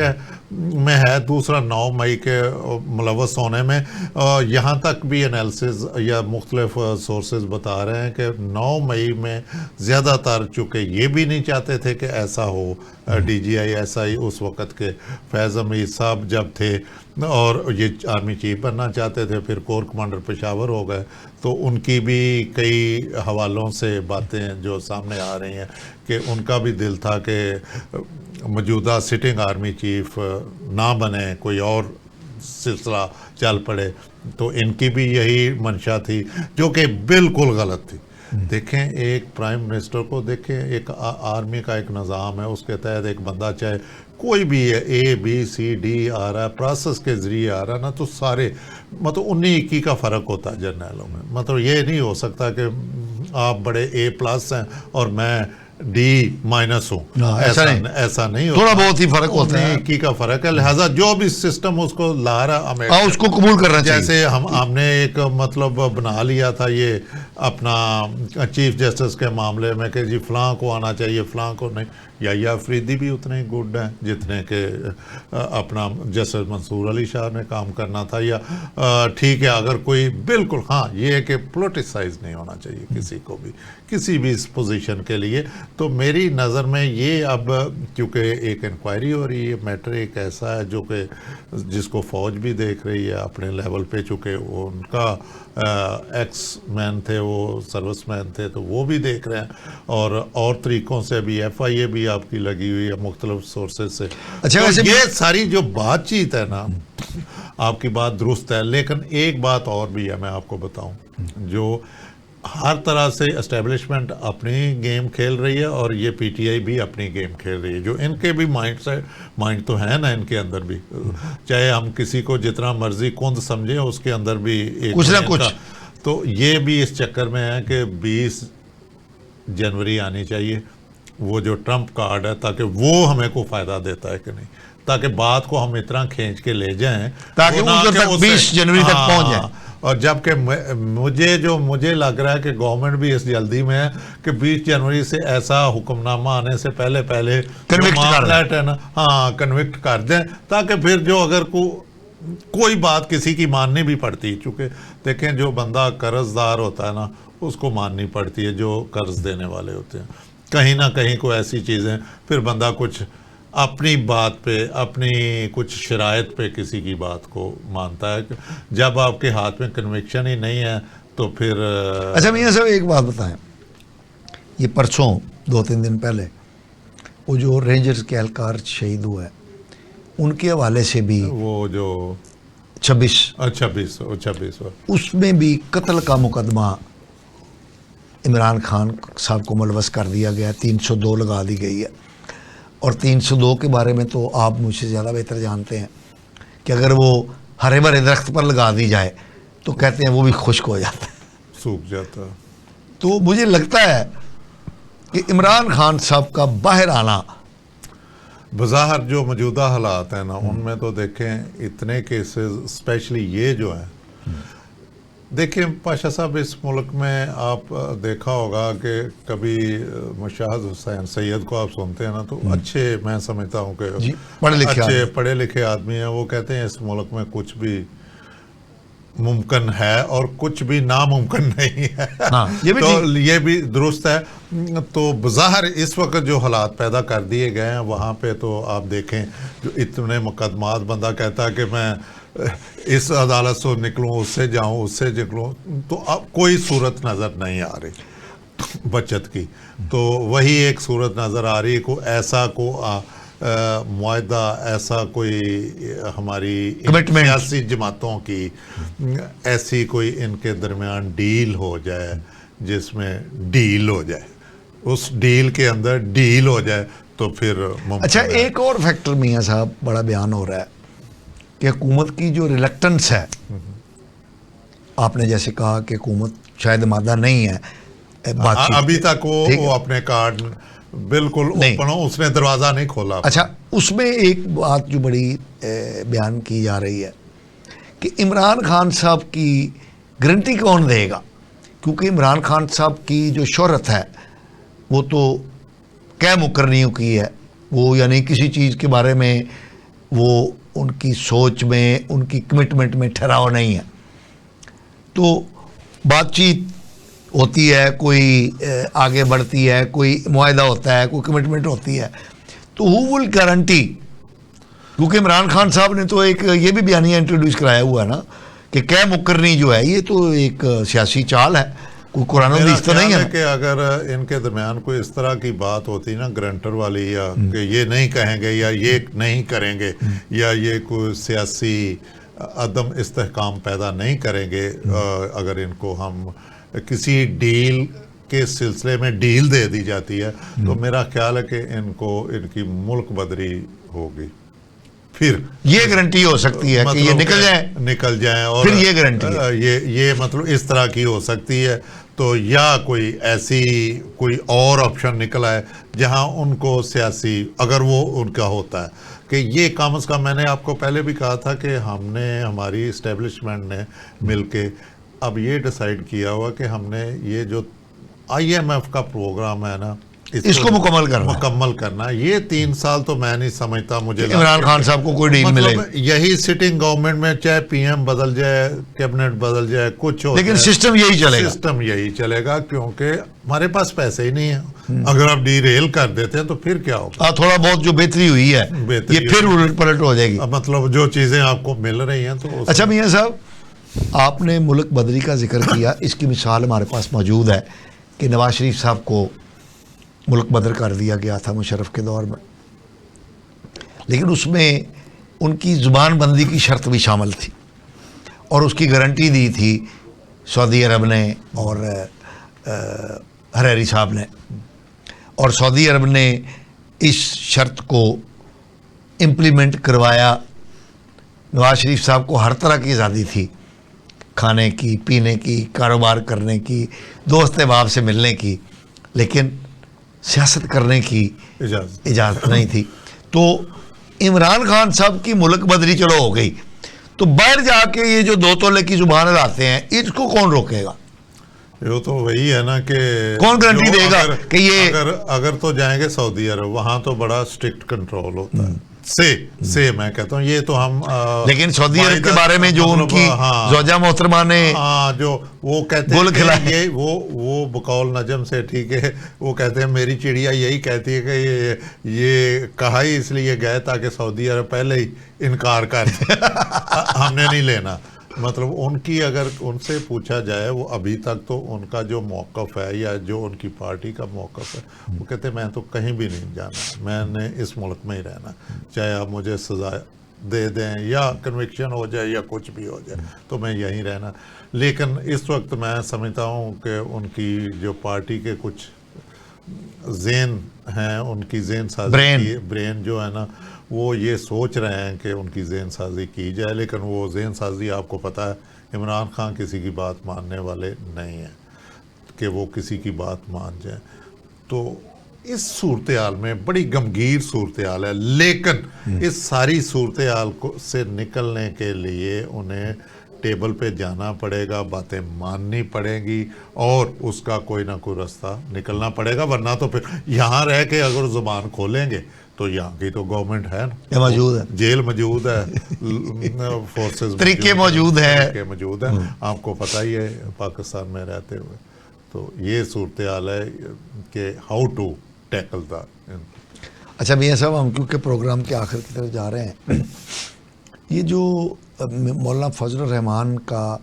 Speaker 2: میں ہے, دوسرا 9 مئی کے ملوث ہونے میں. یہاں تک بھی انالیسز یا مختلف سورسز بتا رہے ہیں کہ 9 مئی میں زیادہ تر, چونکہ یہ بھی نہیں چاہتے تھے کہ ایسا ہو, D G I S I اس وقت کے فیض حمید صاحب جب تھے اور یہ آرمی چیف بننا چاہتے تھے, پھر کور کمانڈر پشاور ہو گئے, تو ان کی بھی کئی حوالوں سے باتیں جو سامنے آ رہی ہیں کہ ان کا بھی دل تھا کہ موجودہ سٹنگ آرمی چیف نہ بنے, کوئی اور سلسلہ چل پڑے. تو ان کی بھی یہی منشا تھی, جو کہ بالکل غلط تھی. دیکھیں, ایک پرائم منسٹر کو دیکھیں, ایک آرمی کا ایک نظام ہے, اس کے تحت ایک بندہ چاہے کوئی بھی ہے, اے بی سی ڈی آ رہا ہے, پروسیس کے ذریعے آ رہا ہے نا, تو سارے مطلب 19-21 کا فرق ہوتا ہے جرنیلوں میں. مطلب یہ نہیں ہو سکتا کہ آپ بڑے A+ ہیں اور میں D- ہوں, ایسا نہیں ہوتا,
Speaker 1: تھوڑا بہت ہی فرق ہوتا ہے,
Speaker 2: 19-21 کا فرق ہے. لہٰذا جو بھی سسٹم اس کو لا رہا ہمیں
Speaker 1: اس کو قبول کرنا چاہیے.
Speaker 2: جیسے ہم نے ایک مطلب بنا لیا تھا یہ اپنا چیف جسٹس کے معاملے میں کہ جی فلاں کو آنا چاہیے, فلاں کو نہیں. یا افریدی بھی اتنے ہی گڈ ہیں جتنے کہ اپنا جسٹس منصور علی شاہ نے کام کرنا تھا. یا ٹھیک ہے, اگر کوئی بالکل, ہاں یہ ہے کہ پولیٹیسائز نہیں ہونا چاہیے کسی کو بھی, کسی بھی اس پوزیشن کے لیے. تو میری نظر میں یہ اب کیونکہ ایک انکوائری ہو رہی ہے، میٹر ایک ایسا ہے جو کہ جس کو فوج بھی دیکھ رہی ہے اپنے لیول پہ، چونکہ وہ ان کا ایکس مین تھے، وہ سروس مین تھے، تو وہ بھی دیکھ رہے ہیں، اور طریقوں سے بھی ایف آئی اے بھی آپ کی لگی ہوئی ہے مختلف سورسز سے.
Speaker 1: اچھا،
Speaker 2: تو یہ ساری جو بات چیت ہے نا، آپ کی بات درست ہے، لیکن ایک بات اور بھی ہے میں آپ کو بتاؤں، جو ہر طرح سے اسٹیبلشمنٹ اپنی گیم کھیل رہی ہے اور یہ پی ٹی آئی بھی اپنی گیم کھیل رہی ہے. جو ان کے بھی مائنڈ تو ہے نا ان کے اندر بھی، چاہے ہم کسی کو جتنا مرضی کند سمجھیں، اس کے اندر بھی ایک
Speaker 1: کچھ نہ کچھ.
Speaker 2: تو یہ بھی اس چکر میں ہے کہ 20 جنوری آنی چاہیے، وہ جو ٹرمپ کارڈ ہے، تاکہ وہ ہمیں کو فائدہ دیتا ہے کہ نہیں، تاکہ بات کو ہم اتنا کھینچ کے لے جائیں
Speaker 1: تاکہ ادھر تک 20 جنوری تک پہنچ جائیں.
Speaker 2: اور جبکہ مجھے لگ رہا ہے کہ گورنمنٹ بھی اس جلدی میں ہے کہ 20 جنوری سے ایسا حکم نامہ آنے سے پہلے معاملات ہے نا، کنوکٹ کر دیں، تاکہ پھر جو اگر کوئی بات کسی کی ماننی بھی پڑتی، چونکہ دیکھیں جو بندہ قرض دار ہوتا ہے نا، اس کو ماننی پڑتی ہے جو قرض دینے والے ہوتے ہیں. کہیں نہ کہیں کوئی ایسی چیزیں پھر بندہ کچھ اپنی بات پہ، اپنی کچھ شرائط پہ کسی کی بات کو مانتا ہے. جب آپ کے ہاتھ میں کنوکشن ہی نہیں ہے تو پھر
Speaker 1: اچھا میاں صاحب ایک بات بتائیں، یہ پرسوں 2-3 دن پہلے وہ جو رینجرز کے اہلکار شہید ہوا ہے، ان کے حوالے سے بھی
Speaker 2: وہ جو
Speaker 1: 26
Speaker 2: 26
Speaker 1: اس میں بھی قتل کا مقدمہ عمران خان صاحب کو ملوث کر دیا گیا، 302 لگا دی گئی ہے. اور 302 کے بارے میں تو آپ مجھ سے زیادہ بہتر جانتے ہیں کہ اگر وہ ہرے بھرے درخت پر لگا دی جائے تو کہتے ہیں وہ بھی خشک ہو جاتا ہے،
Speaker 2: سوکھ جاتا.
Speaker 1: تو مجھے لگتا ہے کہ عمران خان صاحب کا باہر آنا
Speaker 2: بظاہر جو موجودہ حالات ہیں نا، ان میں تو دیکھیں اتنے کیسز، اسپیشلی یہ جو ہیں، دیکھیں پاشا صاحب اس ملک میں آپ دیکھا ہوگا کہ کبھی مشاہد حسین سید کو آپ سنتے ہیں نا، تو اچھے، میں سمجھتا ہوں کہ اچھے پڑھے لکھے آدمی ہیں، وہ کہتے ہیں اس ملک میں کچھ بھی ممکن ہے اور کچھ بھی ناممکن نہیں ہے. تو یہ بھی درست ہے. تو بظاہر اس وقت جو حالات پیدا کر دیے گئے ہیں وہاں پہ تو آپ دیکھیں جو اتنے مقدمات، بندہ کہتا ہے کہ میں اس عدالت سے نکلوں، اس سے جاؤں، اس سے نکلوں، تو اب کوئی صورت نظر نہیں آ رہی بچت کی. تو وہی ایک صورت نظر آ رہی ہے، کوئی ایسا معاہدہ، ایسا کوئی ہماری سیاسی جماعتوں کی ایسی کوئی ان کے درمیان ڈیل ہو جائے جس میں ڈیل ہو جائے، اس ڈیل کے اندر ڈیل ہو جائے تو پھر ممکن.
Speaker 1: اچھا ایک اور فیکٹر میاں صاحب بڑا بیان ہو رہا ہے کہ حکومت کی جو ریلیکٹنس ہے، آپ نے جیسے کہا کہ حکومت شاید مادہ نہیں ہے بات چیت،
Speaker 2: ابھی تک وہ اپنے کارڈ بالکل اوپن ہو، اس نے دروازہ نہیں کھولا.
Speaker 1: اچھا اس میں ایک بات جو بڑی بیان کی جا رہی ہے کہ عمران خان صاحب کی گارنٹی کون دے گا، کیونکہ عمران خان صاحب کی جو شہرت ہے وہ تو کیا مقرریوں کی ہے، وہ یعنی کسی چیز کے بارے میں وہ ان کی سوچ میں، ان کی کمٹمنٹ میں ٹھہراؤ نہیں ہے. تو بات چیت ہوتی ہے، کوئی آگے بڑھتی ہے، کوئی معاہدہ ہوتا ہے، کوئی کمٹمنٹ ہوتی ہے، تو ہو ول گارنٹی، کیونکہ عمران خان صاحب نے تو ایک یہ بھی بیانیہ انٹروڈیوس کرایا ہوا ہے نا کہ کیا مقرری جو ہے یہ تو ایک سیاسی چال ہے، کوئی قرآن و حدیث تو نہیں ہے
Speaker 2: کہ اگر ان کے درمیان کوئی اس طرح کی بات ہوتی نا گرنٹر والی، یا کہ یہ نہیں کہیں گے یا یہ نہیں کریں گے، یا یہ کوئی سیاسی عدم استحکام پیدا نہیں کریں گے، اگر ان کو ہم کسی ڈیل کے سلسلے میں ڈیل دے دی جاتی ہے، تو میرا خیال ہے کہ ان کی ملک بدری ہوگی. پھر
Speaker 1: یہ گارنٹی ہو سکتی ہے کہ یہ
Speaker 2: نکل جائیں اور
Speaker 1: پھر یہ گارنٹی
Speaker 2: یہ مطلب اس طرح کی ہو سکتی ہے. تو یا کوئی ایسی کوئی اور آپشن نکلا ہے جہاں ان کو سیاسی، اگر وہ ان کا ہوتا ہے کہ یہ کم از کم، میں نے آپ کو پہلے بھی کہا تھا کہ ہم نے، ہماری اسٹیبلشمنٹ نے مل کے اب یہ ڈیسائیڈ کیا ہوا کہ ہم نے یہ جو آئی ایم ایف کا پروگرام ہے نا،
Speaker 1: اس کو مکمل
Speaker 2: کرنا. یہ 3 سال تو میں نہیں سمجھتا مجھے
Speaker 1: عمران خان صاحب کو کوئی ڈیل ملے.
Speaker 2: یہی سٹنگ گورنمنٹ میں چاہے پی ایم بدل جائے, کیبنٹ بدل جائے, کچھ ہو
Speaker 1: لیکن سسٹم یہی چلے گا.
Speaker 2: سسٹم یہی چلے گا کیونکہ ہمارے پاس پیسے ہی نہیں ہیں. اگر آپ ڈی ریل کر دیتے ہیں تو پھر کیا ہوگا؟
Speaker 1: تھوڑا بہت جو بہتری ہوئی ہے یہ پھر الٹ پلٹ ہو جائے گی.
Speaker 2: مطلب جو چیزیں آپ کو مل رہی ہیں تو.
Speaker 1: اچھا میاں صاحب, آپ نے ملک بدری کا ذکر کیا. اس کی مثال ہمارے پاس موجود ہے کہ نواز شریف صاحب کو ملک بدر کر دیا گیا تھا مشرف کے دور میں, لیکن اس میں ان کی زبان بندی کی شرط بھی شامل تھی اور اس کی گارنٹی دی تھی سعودی عرب نے اور حریری صاحب نے, اور سعودی عرب نے اس شرط کو امپلیمنٹ کروایا. نواز شریف صاحب کو ہر طرح کی آزادی تھی, کھانے کی, پینے کی, کاروبار کرنے کی, دوست احباب سے ملنے کی, لیکن سیاست کرنے کی اجازت نہیں تھی. تو عمران خان صاحب کی ملک بدری چلو ہو گئی, تو باہر جا کے یہ جو 2 تولے کی زبان لاتے ہیں اس کو کون روکے گا؟
Speaker 2: یہ تو وہی ہے نا کہ
Speaker 1: کون گارنٹی دے گا کہ یہ
Speaker 2: اگر تو جائیں گے سعودی عرب, وہاں تو بڑا اسٹرکٹ کنٹرول ہوتا ہے. سے میں کہتا ہوں یہ تو ہم,
Speaker 1: لیکن سعودی عرب کے بارے میں جو ان کی زوجہ محترمہ نے
Speaker 2: جو وہ کہتے ہیں یہ وہ بقول نجم سے, ٹھیک ہے, وہ کہتے ہیں میری چڑیا یہی کہتی ہے کہ یہ کہا ہی اس لیے گئے تاکہ سعودی عرب پہلے ہی انکار کر دے, ہم نے نہیں لینا. مطلب ان کی اگر ان سے پوچھا جائے, وہ ابھی تک تو ان کا جو موقف ہے یا جو ان کی پارٹی کا موقف ہے, وہ کہتے ہیں میں تو کہیں بھی نہیں جانا, میں نے اس ملک میں ہی رہنا, چاہے آپ مجھے سزا دے دیں یا کنوکشن ہو جائے یا کچھ بھی ہو جائے تو میں یہیں رہنا. لیکن اس وقت میں سمجھتا ہوں کہ ان کی جو پارٹی کے کچھ ذہن ہیں, ان کی ذہن سازی برین جو ہے نا, وہ یہ سوچ رہے ہیں کہ ان کی ذہن سازی کی جائے, لیکن وہ ذہن سازی آپ کو پتہ ہے عمران خان کسی کی بات ماننے والے نہیں ہیں کہ وہ کسی کی بات مان جائیں. تو اس صورتحال میں بڑی گمگیر صورتحال ہے, لیکن اس ساری صورتحال سے نکلنے کے لیے انہیں ٹیبل پہ جانا پڑے گا, باتیں ماننی پڑے گی اور اس کا کوئی نہ کوئی راستہ نکلنا پڑے گا. ورنہ تو پھر یہاں رہ کے اگر زبان کھولیں گے تو یہاں کی تو گورنمنٹ ہے نا,
Speaker 1: موجود ہے,
Speaker 2: جیل موجود ہے, فورسز
Speaker 1: طریقے موجود
Speaker 2: ہیں, آپ کو پتہ ہی ہے پاکستان میں رہتے ہوئے. تو یہ صورتحال ہے کہ ہاؤ ٹو ٹیکل دا.
Speaker 1: اچھا میاں صاحب, ہم کیونکہ پروگرام کے آخر کی طرف جا رہے ہیں, یہ جو مولانا فضل الرحمان کا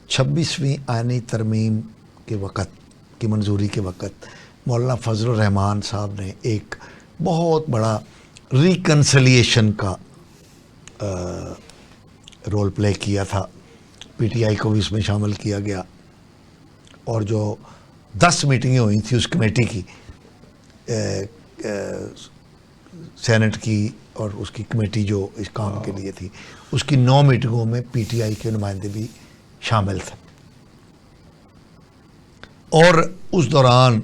Speaker 1: 26ویں آئینی ترمیم کے وقت کی منظوری کے وقت مولانا فضل الرحمان صاحب نے ایک بہت بڑا ریکنسلیشن کا رول پلے کیا تھا, پی ٹی آئی کو بھی اس میں شامل کیا گیا, اور جو 10 میٹنگیں ہوئی تھیں اس کمیٹی کی, سینٹ کی اور اس کی کمیٹی جو اس کام کے لیے تھی, اس کی 9 میٹنگوں میں پی ٹی آئی کے نمائندے بھی شامل تھے. اور اس دوران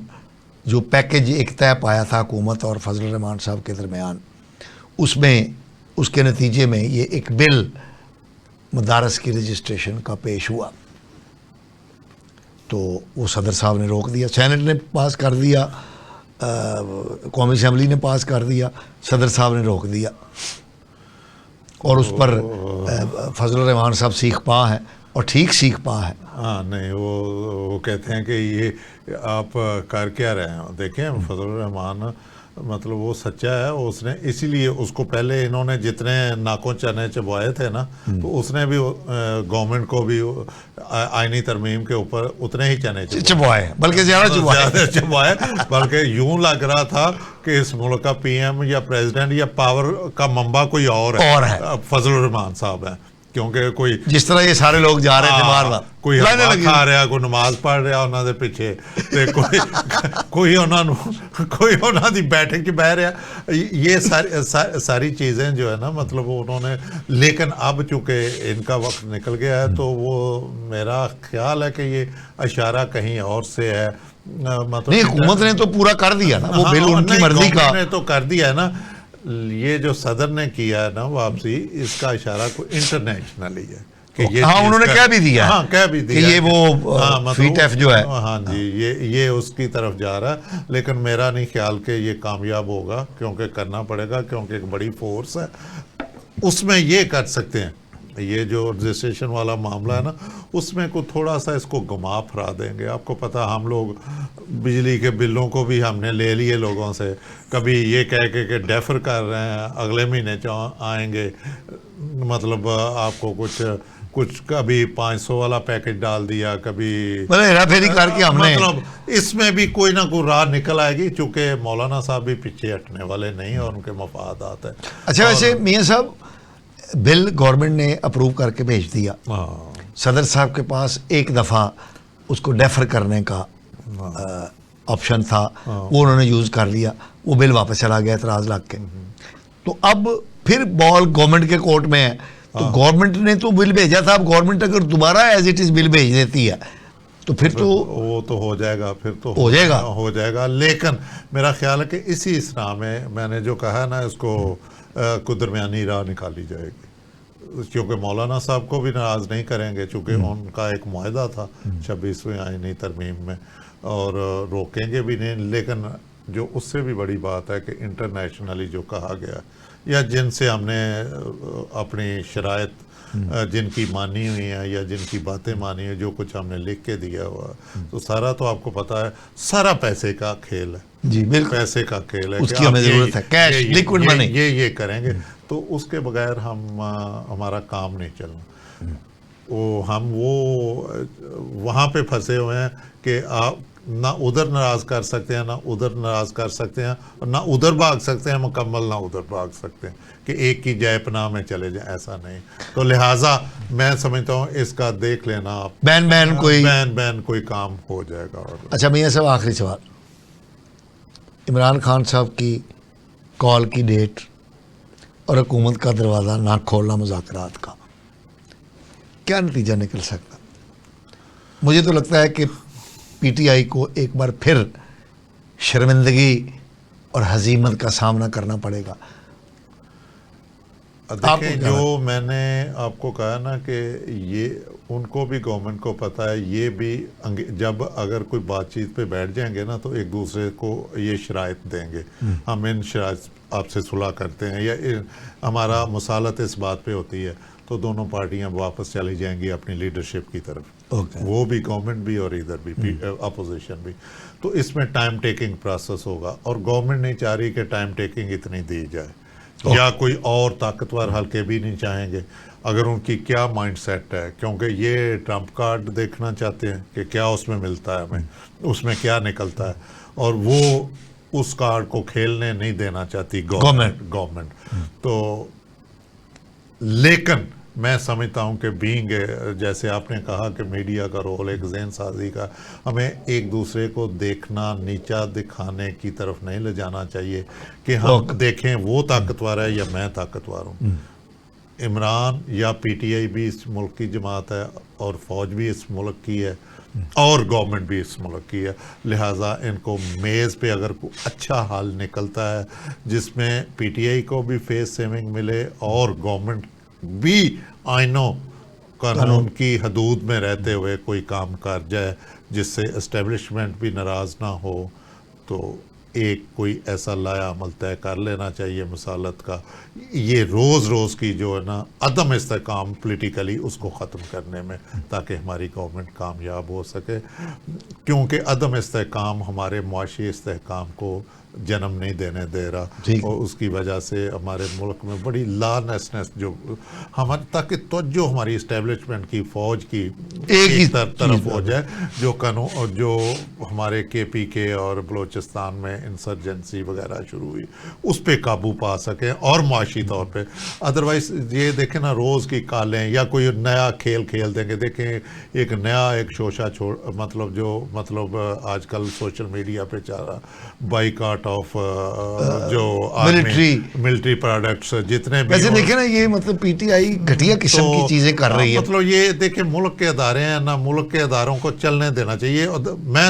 Speaker 1: جو پیکج ایک طے پایا تھا حکومت اور فضل الرحمان صاحب کے درمیان, اس میں اس کے نتیجے میں یہ ایک بل مدارس کی رجسٹریشن کا پیش ہوا, تو وہ صدر صاحب نے روک دیا, سینٹ نے پاس کر دیا, قومی اسمبلی نے پاس کر دیا, صدر صاحب نے روک دیا, اور اس پر فضل الرحمان صاحب سیخ پا ہیں, اور ٹھیک سیکھ پا ہے.
Speaker 2: ہاں نہیں, وہ کہتے ہیں کہ یہ آپ کر کیا رہے ہیں. دیکھیں فضل الرحمان مطلب وہ سچا ہے, اس نے اسی لیے اس کو پہلے انہوں نے جتنے ناکوں چنے چبوائے تھے نا, تو اس نے بھی گورنمنٹ کو بھی آئینی ترمیم کے اوپر اتنے ہی چنے
Speaker 1: چبوائے, بلکہ زیادہ
Speaker 2: چبوائے, بلکہ یوں لگ رہا تھا کہ اس ملک کا پی ایم یا پریزیڈنٹ یا پاور کا منبع کوئی اور ہے, فضل الرحمان صاحب ہیں. کیونکہ کوئی
Speaker 1: جس طرح یہ سارے لوگ جا رہے تھے بار بار,
Speaker 2: کوئی کھا رہا, کوئی نماز پڑھ رہا انہوں دے پیچھے, کوئی انہوں دی بیٹھک کی بہ رہا, یہ ساری چیزیں جو ہے نا مطلب انہوں نے. لیکن اب چونکہ ان کا وقت نکل گیا ہے, تو وہ میرا خیال ہے کہ یہ اشارہ کہیں اور سے ہے.
Speaker 1: مطلب نہیں, حکومت نے تو پورا کر دیا نا, وہ بل ان کی مرضی کا
Speaker 2: نے تو کر دیا ہے نا. یہ جو صدر نے کیا ہے نا واپسی, اس کا اشارہ کوئی انٹرنیشنلی ہے, کہ یہ
Speaker 1: ہاں انہوں نے کہہ بھی دیا ہے،
Speaker 2: ہاں کہہ بھی
Speaker 1: کہ
Speaker 2: دیا
Speaker 1: یہ وہ فی ٹیف جو ہے،
Speaker 2: ہاں جی یہ اس کی طرف جا رہا ہے، لیکن میرا نہیں خیال کہ یہ کامیاب ہوگا، کیونکہ کرنا پڑے گا، کیونکہ ایک بڑی فورس ہے اس میں. یہ کر سکتے ہیں یہ جو رجسٹریشن والا معاملہ ہے نا، اس میں کو تھوڑا سا اس کو گھما پھرا دیں گے. آپ کو پتہ ہم لوگ بجلی کے بلوں کو بھی ہم نے لے لیے لوگوں سے، کبھی یہ کہہ کے کہ ڈیفر کر رہے ہیں، اگلے مہینے آئیں گے، مطلب آپ کو کچھ کبھی 500 والا پیکج ڈال دیا، کبھی
Speaker 1: ہیرا پھیری کر کے ہم نے
Speaker 2: مطلب اس میں بھی کوئی نہ کوئی راہ نکل آئے گی، چونکہ مولانا صاحب بھی پیچھے ہٹنے والے نہیں اور ان کے مفادات ہیں.
Speaker 1: اچھا ویسے میاں صاحب بل گورنمنٹ نے اپروو کر کے بھیج دیا، صدر صاحب کے پاس ایک دفعہ اس کو ڈیفر کرنے کا آپشن تھا، وہ انہوں نے یوز کر لیا، وہ بل واپس چلا گیا اعتراض لگ کے. تو اب پھر بال گورنمنٹ کے کورٹ میں ہے، تو گورنمنٹ نے تو بل بھیجا تھا، اب گورنمنٹ اگر دوبارہ ایز اٹ از بل بھیج دیتی ہے تو پھر تو
Speaker 2: وہ تو ہو جائے گا، پھر تو ہو جائے گا. لیکن میرا خیال ہے کہ اسی اسنا میں نے جو کہا نا، اس کو درمیانی راہ نکالی جائے گی، کیونکہ مولانا صاحب کو بھی ناراض نہیں کریں گے، چونکہ ان کا ایک معاہدہ تھا 26ویں آئینی ترمیم میں، اور روکیں گے بھی نہیں. لیکن جو اس سے بھی بڑی بات ہے کہ انٹرنیشنلی جو کہا گیا یا جن سے ہم نے اپنی شرائط جن کی مانی ہوئی ہیں یا جن کی باتیں مانی ہوئی، جو کچھ ہم نے لکھ کے دیا ہوا، تو سارا تو آپ کو پتہ ہے سارا پیسے کا کھیل ہے.
Speaker 1: جی بالکل
Speaker 2: پیسے کا کھیل ہے،
Speaker 1: اس کی ہمیں ضرورت ہے، کیش لیکوڈ منی،
Speaker 2: یہ کریں گے تو اس کے بغیر ہمارا کام نہیں چلنا. ہم وہاں پہ پھنسے ہوئے ہیں کہ آپ نہ ادھر ناراض کر سکتے ہیں، نہ ادھر ناراض کر سکتے ہیں، اور نہ ادھر بھاگ سکتے ہیں مکمل، نہ ادھر بھاگ سکتے ہیں کہ ایک کی جائے پناہ میں چلے جائیں، ایسا نہیں. تو لہٰذا میں سمجھتا ہوں اس کا دیکھ لینا آپ، بین کوئی کام ہو جائے گا.
Speaker 1: اچھا میاں صاحب آخری سوال، عمران خان صاحب کی کال کی ڈیٹ اور حکومت کا دروازہ نہ کھولنا مذاکرات کا، کیا نتیجہ نکل سکتا؟ مجھے تو لگتا ہے کہ پی ٹی آئی کو ایک بار پھر شرمندگی اور ہزیمت کا سامنا کرنا پڑے گا.
Speaker 2: دیکھیں جو میں نے آپ کو کہا نا کہ یہ ان کو بھی گورنمنٹ کو پتہ ہے، یہ بھی جب اگر کوئی بات چیت پہ بیٹھ جائیں گے نا تو ایک دوسرے کو یہ شرائط دیں گے، ہم ان شرائط آپ سے صلح کرتے ہیں، یا ہمارا مصالحت اس بات پہ ہوتی ہے، تو دونوں پارٹیاں واپس چلی جائیں گی اپنی لیڈرشپ کی طرف. وہ بھی گورنمنٹ بھی اور ادھر بھی اپوزیشن بھی. تو اس میں ٹائم ٹیکنگ پروسیس ہوگا، اور گورنمنٹ نہیں چاہ رہی کہ ٹائم ٹیکنگ اتنی دی جائے، یا کوئی اور طاقتور حلقے بھی نہیں چاہیں گے. اگر ان کی کیا مائنڈ سیٹ ہے، کیونکہ یہ ٹرمپ کارڈ دیکھنا چاہتے ہیں کہ کیا اس میں ملتا ہے ہمیں، اس میں کیا نکلتا ہے، اور وہ اس کارڈ کو کھیلنے نہیں دینا چاہتی گورنمنٹ. تو لیکن میں سمجھتا ہوں کہ بینگ جیسے آپ نے کہا کہ میڈیا کا رول ایک ذہن سازی کا، ہمیں ایک دوسرے کو دیکھنا نیچا دکھانے کی طرف نہیں لے جانا چاہیے کہ ہم دیکھیں وہ طاقتور ہے یا میں طاقتور ہوں. عمران یا پی ٹی آئی بھی اس ملک کی جماعت ہے، اور فوج بھی اس ملک کی ہے، اور گورنمنٹ بھی اس ملک کی ہے. لہٰذا ان کو میز پہ اگر کوئی اچھا حل نکلتا ہے جس میں پی ٹی آئی کو بھی فیس سیونگ ملے اور گورنمنٹ بھی آئینوں قانون کی حدود میں رہتے ہوئے کوئی کام کر جائے جس سے اسٹیبلشمنٹ بھی ناراض نہ ہو، تو ایک کوئی ایسا لایا عمل طے کر لینا چاہیے مصالحت کا. یہ روز کی جو ہے نا عدم استحکام پولیٹیکلی، اس کو ختم کرنے میں، تاکہ ہماری گورنمنٹ کامیاب ہو سکے، کیونکہ عدم استحکام ہمارے معاشی استحکام کو جنم نہیں دینے دے رہا، اور اس کی وجہ سے ہمارے ملک میں بڑی لاسنس جو ہمارے، تاکہ توجہ ہماری اسٹیبلشمنٹ کی، فوج کی ایک طرف ہو جائے، جو ہمارے کے پی کے اور بلوچستان میں انسرجنسی وغیرہ شروع ہوئی، اس پہ قابو پا سکیں، اور معاشی طور پہ. ادروائز یہ دیکھیں نا روز کی کالیں، یا کوئی نیا کھیل دیں گے. دیکھیں ایک نیا شوشہ مطلب آج کل سوشل میڈیا پہ چل رہا، بائیکاٹ آف جو ملٹری پروڈکٹس جتنے بھی.
Speaker 1: ویسے دیکھیں نا یہ مطلب پی ٹی آئی گھٹیا قسم کی چیزیں کر رہی ہے.
Speaker 2: مطلب یہ دیکھیں ملک کے ادارے ہیں نا، ملک کے اداروں کو چلنے دینا چاہیے. میں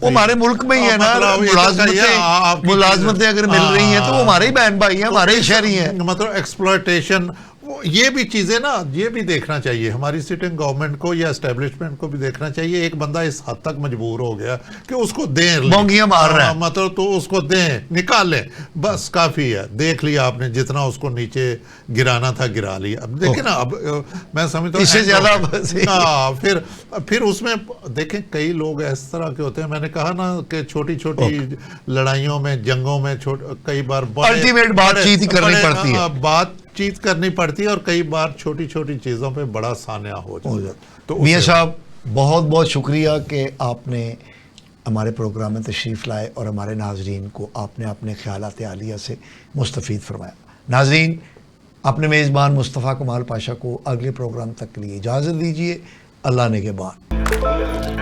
Speaker 1: وہ ہمارے ملک میں ہی ہے نا, ملازمتیں اگر مل رہی ہیں تو وہ ہمارے ہی بہن بھائی ہیں, ہمارے ہی شہری ہیں.
Speaker 2: مطلب ایکسپلائٹیشن, یہ بھی چیزیں نا, یہ بھی دیکھنا چاہیے ہماری سٹنگ گورنمنٹ کو یا اسٹیبلشمنٹ کو بھی دیکھنا چاہیے. ایک بندہ اس حد تک مجبور ہو گیا کہ اس کو دیں,
Speaker 1: بونگیاں مار رہا ہے,
Speaker 2: مطلب تو اس کو دیں, نکالیں, بس کافی ہے. دیکھ لیا آپ نے جتنا اس کو نیچے گرانا تھا گرا لیا. اب دیکھیں نا, اب میں سمجھتا ہوں
Speaker 1: اس سے زیادہ
Speaker 2: پھر اس میں دیکھیں کئی لوگ اس طرح کے ہوتے ہیں. میں نے کہا نا کہ چھوٹی چھوٹی لڑائیوں میں, جنگوں میں کئی بار
Speaker 1: الٹیمیٹ بات چیت ہی کرنی پڑتی ہے,
Speaker 2: بات چیت کرنی پڑتی ہے, اور کئی بار چھوٹی چھوٹی چیزوں پہ بڑا سانحہ ہو جاتا ہے. تو
Speaker 1: میاں صاحب بہت بہت شکریہ کہ آپ نے ہمارے پروگرام میں تشریف لائے اور ہمارے ناظرین کو آپ نے اپنے خیالات عالیہ سے مستفید فرمایا. ناظرین, اپنے میزبان مصطفیٰ کمال پاشا کو اگلے پروگرام تک کے لیے اجازت دیجیے. اللہ نگہبان.